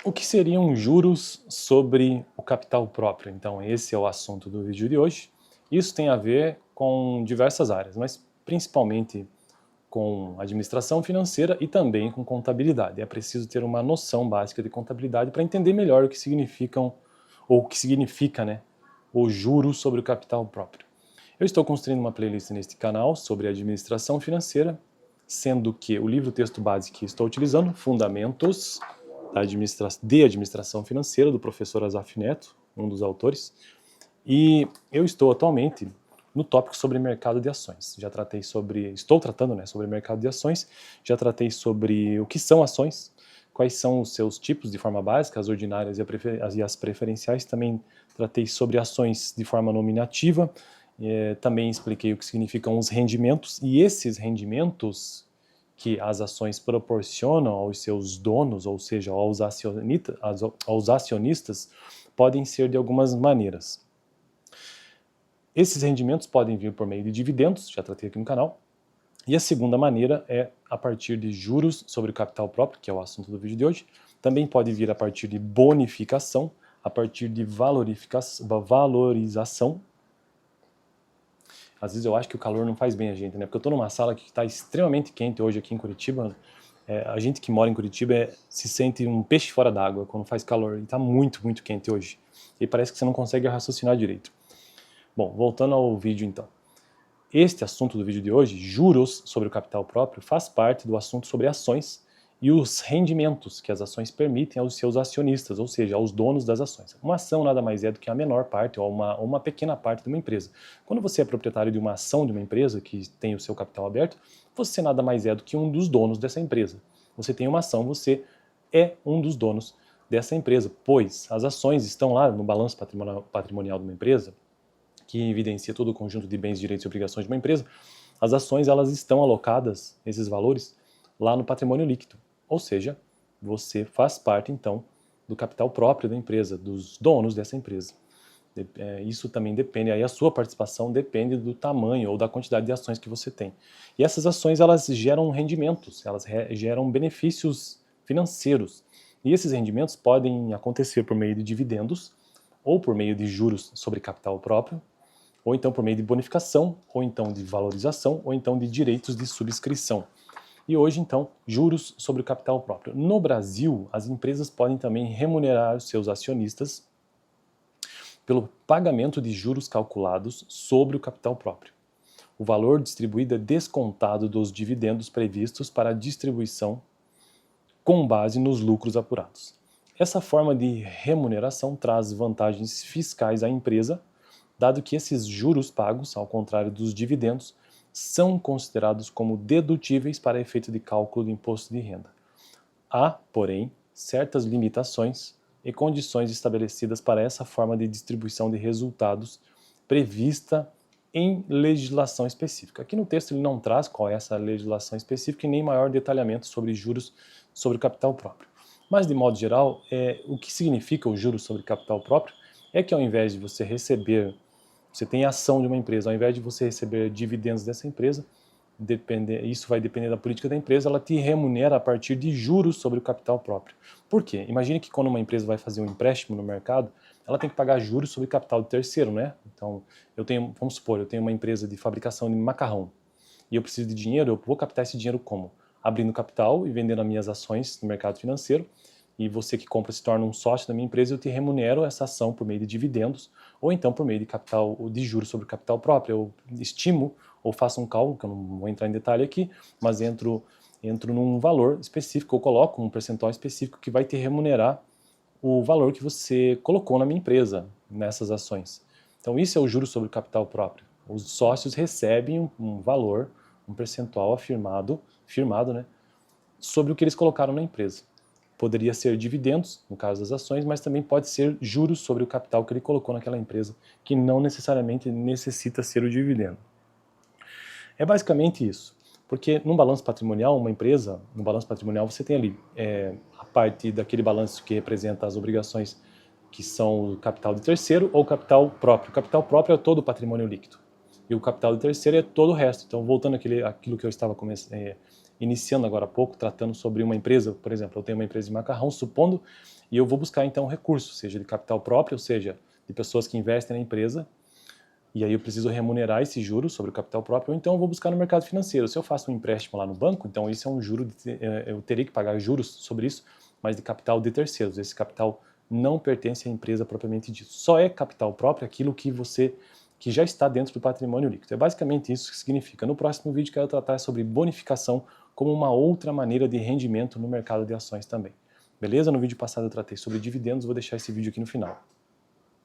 O que seriam juros sobre o capital próprio? Então, esse é o assunto do vídeo de hoje. Isso tem a ver com diversas áreas, mas principalmente com administração financeira e também com contabilidade. É preciso ter uma noção básica de contabilidade para entender melhor o que significam, ou o que significa, né, o juro sobre o capital próprio. Eu estou construindo uma playlist neste canal sobre administração financeira, sendo que o livro-texto base que estou utilizando, Fundamentos de Administração Financeira, do professor Azaf Neto, um dos autores, e eu estou atualmente no tópico sobre mercado de ações. Estou tratando, né, sobre mercado de ações, já tratei sobre o que são ações, quais são os seus tipos de forma básica, as ordinárias e as preferenciais, também tratei sobre ações de forma nominativa, também expliquei o que significam os rendimentos, e esses rendimentos que as ações proporcionam aos seus donos, ou seja, aos acionistas, podem ser de algumas maneiras. Esses rendimentos podem vir por meio de dividendos, já tratei aqui no canal, e a segunda maneira é a partir de juros sobre o capital próprio, que é o assunto do vídeo de hoje. Também pode vir a partir de bonificação, a partir de valorização. Às vezes eu acho que o calor não faz bem a gente, né? Porque eu estou numa sala que está extremamente quente hoje aqui em Curitiba. A gente que mora em Curitiba se sente um peixe fora d'água quando faz calor. E está muito, muito quente hoje. E parece que você não consegue raciocinar direito. Bom, voltando ao vídeo então. Este assunto do vídeo de hoje, juros sobre o capital próprio, faz parte do assunto sobre ações e os rendimentos que as ações permitem aos seus acionistas, ou seja, aos donos das ações. Uma ação nada mais é do que a menor parte ou uma pequena parte de uma empresa. Quando você é proprietário de uma ação de uma empresa que tem o seu capital aberto, você nada mais é do que um dos donos dessa empresa. Você tem uma ação, você é um dos donos dessa empresa, pois as ações estão lá no balanço patrimonial de uma empresa, que evidencia todo o conjunto de bens, direitos e obrigações de uma empresa. As ações, elas estão alocadas, esses valores, lá no patrimônio líquido. Ou seja, você faz parte, então, do capital próprio da empresa, dos donos dessa empresa. Isso também depende, aí a sua participação depende do tamanho ou da quantidade de ações que você tem. E essas ações, elas geram rendimentos, elas geram benefícios financeiros. E esses rendimentos podem acontecer por meio de dividendos, ou por meio de juros sobre capital próprio, ou então por meio de bonificação, ou então de valorização, ou então de direitos de subscrição. E hoje, então, juros sobre o capital próprio. No Brasil, as empresas podem também remunerar os seus acionistas pelo pagamento de juros calculados sobre o capital próprio. O valor distribuído é descontado dos dividendos previstos para a distribuição com base nos lucros apurados. Essa forma de remuneração traz vantagens fiscais à empresa, dado que esses juros pagos, ao contrário dos dividendos, são considerados como dedutíveis para efeito de cálculo do imposto de renda. Há, porém, certas limitações e condições estabelecidas para essa forma de distribuição de resultados prevista em legislação específica. Aqui no texto ele não traz qual é essa legislação específica e nem maior detalhamento sobre juros sobre o capital próprio. Mas, de modo geral, o que significa o juros sobre capital próprio é que ao invés de você receber, você tem ação de uma empresa, ao invés de você receber dividendos dessa empresa, isso vai depender da política da empresa, ela te remunera a partir de juros sobre o capital próprio. Por quê? Imagine que quando uma empresa vai fazer um empréstimo no mercado, ela tem que pagar juros sobre capital de terceiro, né? Então, vamos supor, eu tenho uma empresa de fabricação de macarrão e eu preciso de dinheiro, eu vou captar esse dinheiro como? Abrindo capital e vendendo as minhas ações no mercado financeiro, e você que compra se torna um sócio da minha empresa, eu te remunero essa ação por meio de dividendos, ou então por meio de capital, de juros sobre capital próprio. Eu estimo ou faço um cálculo, que eu não vou entrar em detalhe aqui, mas entro num valor específico, ou coloco um percentual específico que vai te remunerar o valor que você colocou na minha empresa, nessas ações. Então isso é o juros sobre o capital próprio. Os sócios recebem um valor, um percentual firmado, né, sobre o que eles colocaram na empresa. Poderia ser dividendos, no caso das ações, mas também pode ser juros sobre o capital que ele colocou naquela empresa, que não necessariamente necessita ser o dividendo. É basicamente isso, porque num balanço patrimonial, uma empresa, no balanço patrimonial você tem ali a parte daquele balanço que representa as obrigações que são o capital de terceiro ou capital próprio. O capital próprio é todo o patrimônio líquido e o capital de terceiro é todo o resto. Então, voltando àquilo que eu estava iniciando agora há pouco, tratando sobre uma empresa, por exemplo, eu tenho uma empresa de macarrão, supondo, e eu vou buscar então recursos, seja de capital próprio, ou seja, de pessoas que investem na empresa, e aí eu preciso remunerar esses juros sobre o capital próprio, ou então eu vou buscar no mercado financeiro. Se eu faço um empréstimo lá no banco, então isso é um juro, eu teria que pagar juros sobre isso, mas de capital de terceiros. Esse capital não pertence à empresa propriamente dito. Só é capital próprio aquilo que já está dentro do patrimônio líquido. É basicamente isso que significa. No próximo vídeo quero tratar sobre bonificação como uma outra maneira de rendimento no mercado de ações também. Beleza? No vídeo passado eu tratei sobre dividendos, vou deixar esse vídeo aqui no final.